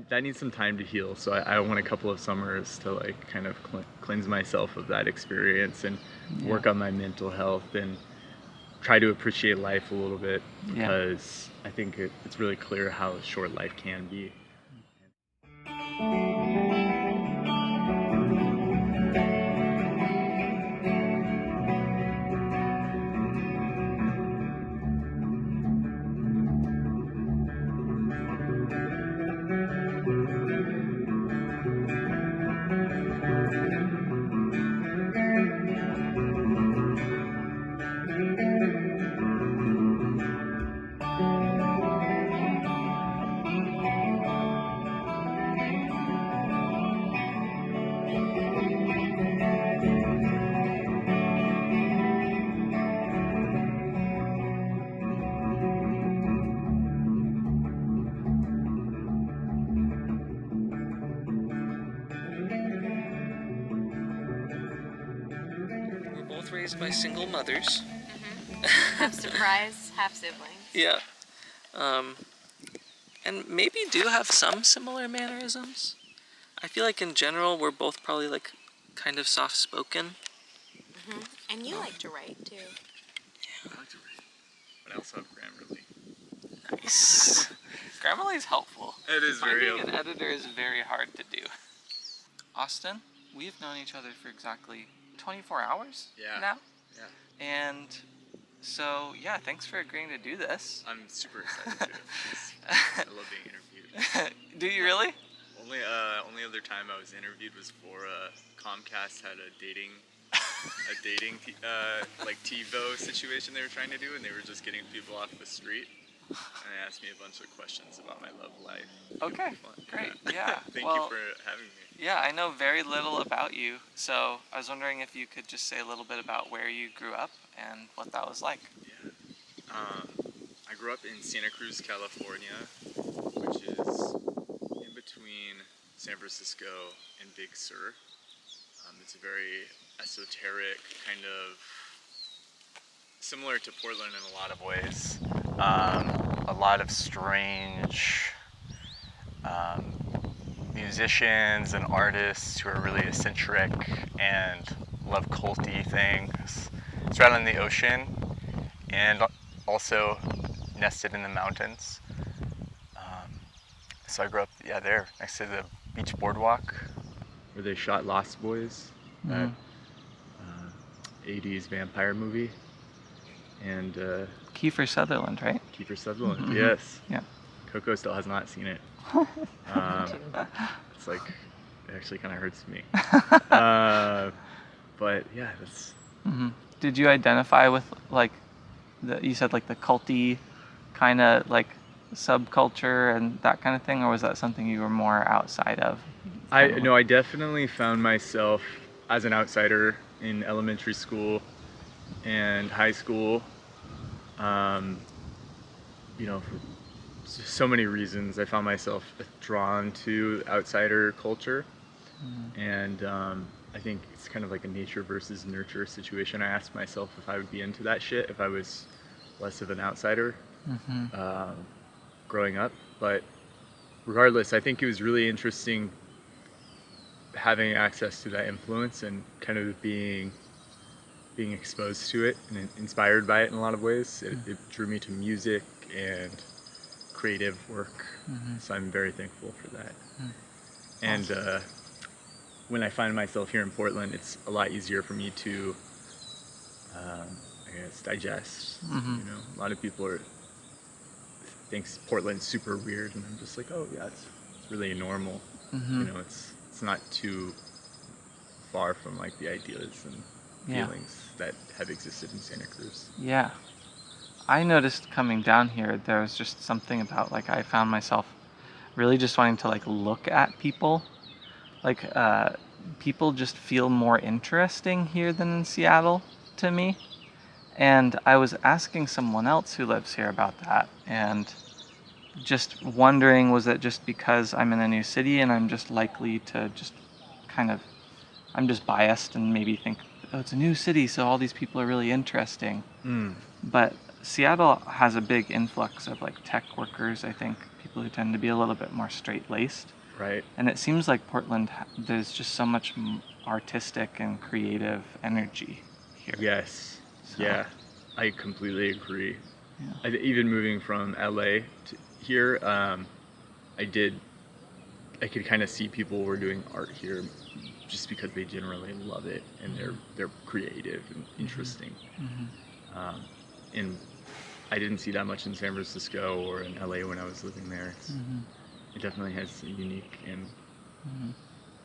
that needs some time to heal. So I want a couple of summers to like kind of cleanse myself of that experience and work on my mental health and try to appreciate life a little bit, because I think it's really clear how short life can be. Raised by single mothers. Half surprise, half siblings. Yeah. And maybe do have some similar mannerisms. I feel like in general we're both probably like kind of soft-spoken. And you like to write too. Yeah, I like to read, but I also have Grammarly. Nice. Grammarly is helpful. It is very helpful. Finding an editor is very hard to do. Austin, we've known each other for exactly 24 hours now. Yeah. And so, yeah, thanks for agreeing to do this. I'm super excited to. I love being interviewed. Do you really? Only other time I was interviewed was for Comcast had a dating like TiVo situation they were trying to do, and they were just getting people off the street. And they asked me a bunch of questions about my love life. Okay, great. Yeah. Thank you for having me. Yeah, I know very little about you, so I was wondering if you could just say a little bit about where you grew up and what that was like. Yeah. I grew up in Santa Cruz, California, which is in between San Francisco and Big Sur. It's a very esoteric, kind of similar to Portland in a lot of ways. A lot of strange musicians and artists who are really eccentric and love culty things. It's right on the ocean and also nested in the mountains. So I grew up, there, next to the beach boardwalk where they shot Lost Boys, that 80s vampire movie. And Kiefer Sutherland, right? Kiefer Sutherland, yes. Yeah. Coco still has not seen it. It's like, it actually kind of hurts me. But yeah, that's... Did you identify with like, you said like the culty kind of like subculture and that kind of thing, or was that something you were more outside of? I definitely found myself as an outsider in elementary school and high school. For so many reasons, I found myself drawn to outsider culture, and I think it's kind of like a nature versus nurture situation. I asked myself if I would be into that shit if I was less of an outsider growing up. But regardless, I think it was really interesting having access to that influence and kind of being exposed to it and inspired by it in a lot of ways. It drew me to music and creative work, so I'm very thankful for that. And when I find myself here in Portland, it's a lot easier for me to, digest. A lot of people thinks Portland's super weird, and I'm just like, oh yeah, it's really normal. It's not too far from like the ideas and feelings that have existed in Santa Cruz. Yeah. I noticed coming down here, there was just something about like I found myself really just wanting to like look at people. Like people just feel more interesting here than in Seattle to me. And I was asking someone else who lives here about that, and just wondering, was it just because I'm in a new city and I'm just likely to just kind of, I'm just biased and maybe think, oh, it's a new city, so all these people are really interesting. But Seattle has a big influx of like tech workers, I think, people typically tend to be a little bit more straight-laced. Right. And it seems like Portland, there's just so much artistic and creative energy here. Yes. So, Yeah. I completely agree. Yeah. Even moving from LA to here, I could kind of see people were doing art here just because they generally love it and they're creative and interesting. Mm-hmm. And I didn't see that much in San Francisco or in LA when I was living there. Mm-hmm. It definitely has a unique and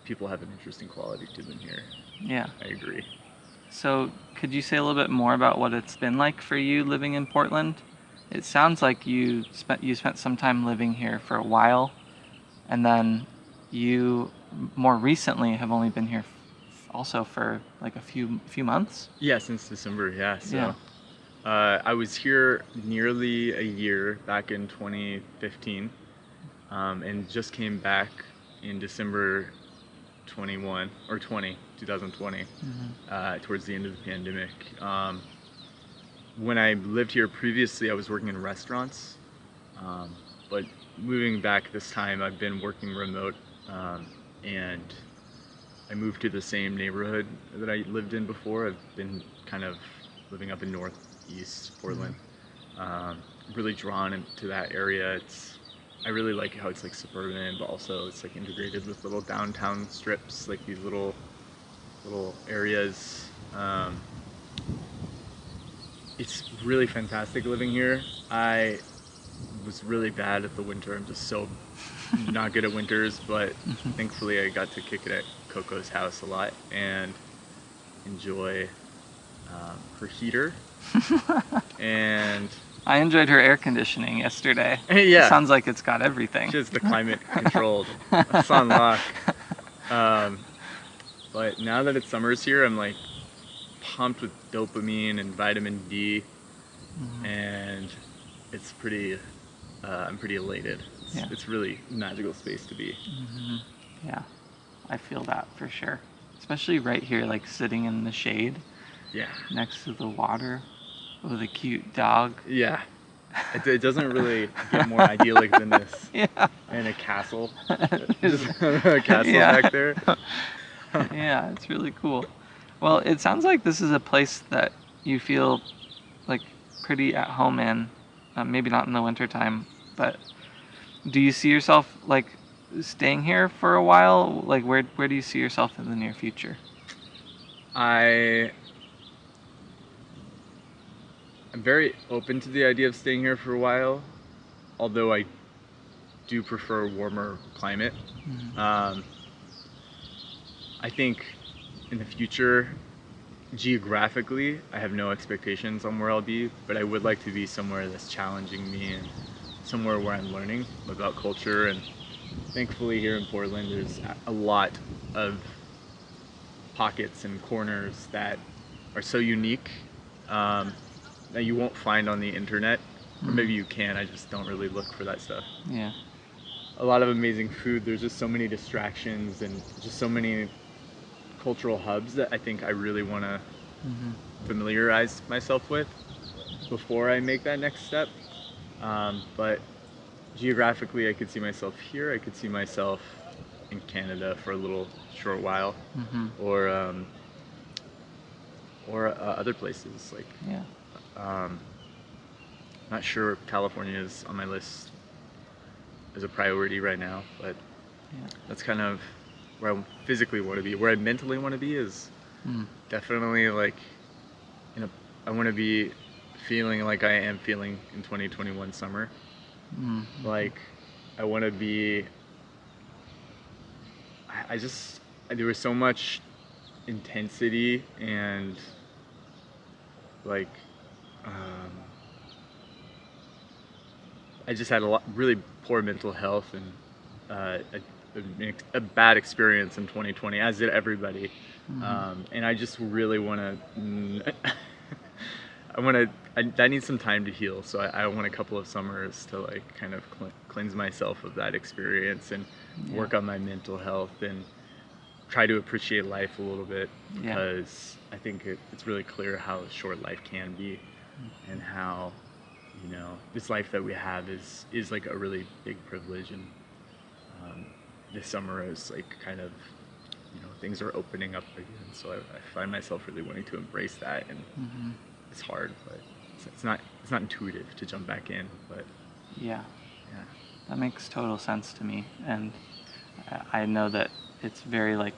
people have an interesting quality to them here. Yeah. I agree. So, could you say a little bit more about what it's been like for you living in Portland? It sounds like you spent some time living here for a while, and then you more recently have only been here also for like a few months. Yeah, since December. Yeah. So Yeah. I was here nearly a year back in 2015, and just came back in December 2020, towards the end of the pandemic. When I lived here previously, I was working in restaurants, but moving back this time, I've been working remote, and I moved to the same neighborhood that I lived in before. I've been kind of living up in Northeast Portland. Really drawn into that area. I really like how it's like suburban, but also it's like integrated with little downtown strips, like these little areas. It's really fantastic living here. I was really bad at the winter. I'm just so not good at winters, but thankfully I got to kick it at Coco's house a lot and enjoy her heater. And I enjoyed her air conditioning yesterday. Yeah. It sounds like it's got everything. Just the climate controlled. It's on lock. But now that it's summers here, I'm like pumped with dopamine and vitamin D, and it's pretty. I'm pretty elated. It's really a magical space to be. Yeah, I feel that for sure. Especially right here, like sitting in the shade. Yeah. Next to the water with a cute dog. Yeah. It doesn't really get more idyllic than this. Yeah. And a castle. Just a castle back there. Yeah, it's really cool. Well, it sounds like this is a place that you feel like pretty at home in. Maybe not in the wintertime, but do you see yourself like staying here for a while? Like where do you see yourself in the near future? I'm very open to the idea of staying here for a while, although I do prefer a warmer climate. I think in the future, geographically, I have no expectations on where I'll be, but I would like to be somewhere that's challenging me and somewhere where I'm learning about culture. And thankfully here in Portland, there's a lot of pockets and corners that are so unique that you won't find on the internet, or maybe you can, I just don't really look for that stuff. Yeah. A lot of amazing food. There's just so many distractions and just so many cultural hubs that I think I really want to familiarize myself with before I make that next step. But geographically, I could see myself here. I could see myself in Canada for a little short while, or other places like. Yeah. Not sure if California is on my list as a priority right now, but that's kind of where I physically want to be. Where I mentally want to be is definitely like, I want to be feeling like I am feeling in 2021 summer. Like, I want to be. There was so much intensity and like. I just had really poor mental health and a bad experience in 2020, as did everybody. And I just really want to. That needs some time to heal. So I want a couple of summers to like kind of cleanse myself of that experience and work on my mental health and try to appreciate life a little bit, because I think it's really clear how short life can be and how you know, this life that we have is like a really big privilege. And this summer is like kind of, you know, things are opening up again. So I find myself really wanting to embrace that, and it's hard, but it's not intuitive to jump back in. But Yeah, yeah, that makes total sense to me. And I know that it's very like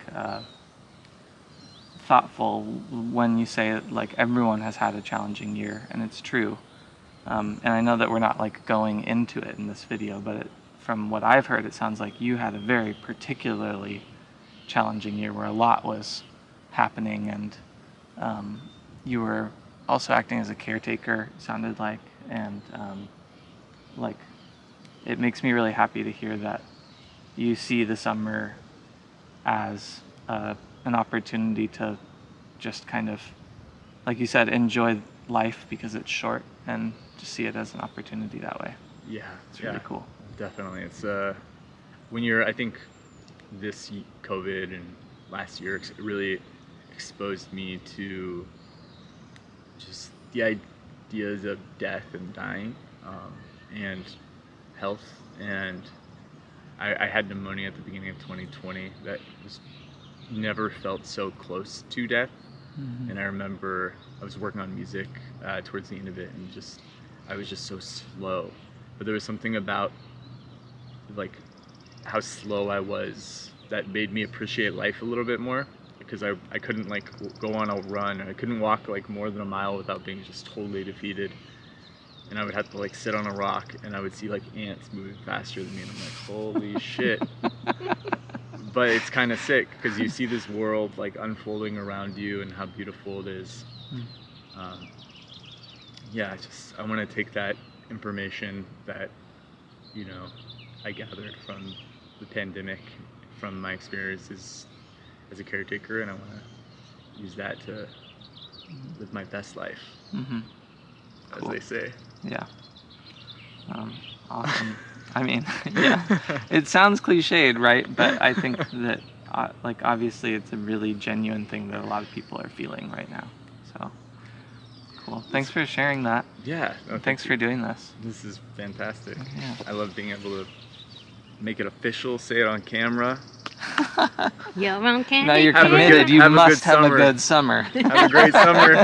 thoughtful when you say like everyone has had a challenging year, and it's true. And I know that we're not like going into it in this video, but from what I've heard, it sounds like you had a very particularly challenging year where a lot was happening, and you were also acting as a caretaker, it sounded like, and like it makes me really happy to hear that you see the summer as an opportunity to just kind of, like you said, enjoy life because it's short, and just see it as an opportunity that way. yeah, It's really cool. Definitely. It's when you're, I think this COVID and last year really exposed me to just the ideas of death and dying, and health. And I had pneumonia at the beginning of 2020 that was never felt so close to death. And I remember I was working on music towards the end of it, and I was just so slow. But there was something about like how slow I was that made me appreciate life a little bit more, because I couldn't like go on a run. I couldn't walk like more than a mile without being just totally defeated. And I would have to like sit on a rock, and I would see like ants moving faster than me, and I'm like, holy shit. But it's kind of sick because you see this world like unfolding around you and how beautiful it is. Yeah, I want to take that information that, you know, I gathered from the pandemic, from my experiences as a caretaker, and I want to use that to live my best life, as Cool. they say. Yeah. Awesome. I mean, yeah, it sounds cliched, right? But I think that, like, obviously it's a really genuine thing that a lot of people are feeling right now. So, cool. Thanks for sharing that. Yeah. No, Thanks for doing this. This is fantastic. Yeah. I love being able to make it official, say it on camera. You're on camera. Now you're Have a committed. good- You have a must good have a summer. good summer. Have a great summer.